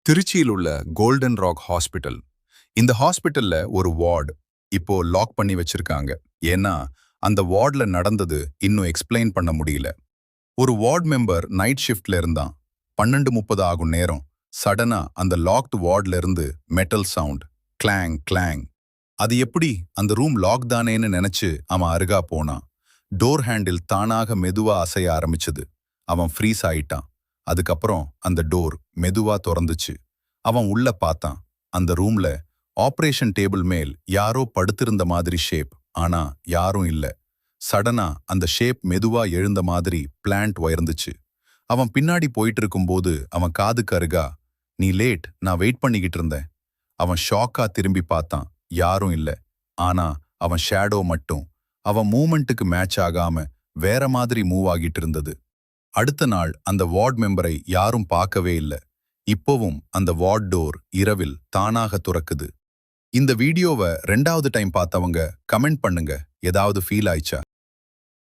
திருச்சியில் உள்ள golden rock hospital. இந்த ஹாஸ்பிட்டல்ல ஒரு வார்டு இப்போ லாக் பண்ணி வச்சிருக்காங்க. ஏன்னா அந்த வார்டுல நடந்தது இன்னும் எக்ஸ்பிளைன் பண்ண முடியல. ஒரு வார்டு மெம்பர் நைட் ஷிஃப்ட்ல இருந்தான். 12:30 ஆகும் நேரம். சடனா அந்த லாக்டு வார்டுல இருந்து மெட்டல் சவுண்ட், கிளாங் கிளாங். அது எப்படி அந்த ரூம் லாக் தானேன்னு நினைச்சு அவன் அருகா போனான். டோர் ஹேண்டில் தானாக மெதுவா அசைய ஆரம்பிச்சது. அவன் ஃப்ரீஸ் ஆயிட்டான். அதுக்கப்புறம் அந்த டோர் மெதுவா திறந்துச்சு. அவன் உள்ள பார்த்தான். அந்த ரூம்ல ஆபரேஷன் டேபிள் மேல் யாரோ படுத்திருந்த மாதிரி ஷேப். ஆனா யாரும் இல்ல. சடனா அந்த ஷேப் மெதுவா எழுந்த மாதிரி பிளான்ட் உயர்ந்துச்சு. அவன் பின்னாடி போயிட்டு இருக்கும்போது அவன் காதுக்கு அருகா, "நீ லேட், நான் வெயிட் பண்ணிக்கிட்டு இருந்தேன்." அவன் ஷாக்கா திரும்பி பார்த்தான். யாரும் இல்ல. ஆனா அவன் ஷேடோ மட்டும். அவன் மூமெண்ட்டுக்கு மேட்ச் ஆகாம வேற மாதிரி மூவ் ஆகிட்டு இருந்தது. அடுத்த நாள் அந்த வார்டு மெம்பரை யாரும் பார்க்கவே இல்ல. இப்போவும் அந்த வார்ட் டோர் இரவில் தானாக துறக்குது. இந்த வீடியோவை 2வது டைம் பார்த்தவங்க கமெண்ட் பண்ணுங்க. ஏதாவது ஃபீல் ஆயிச்சா?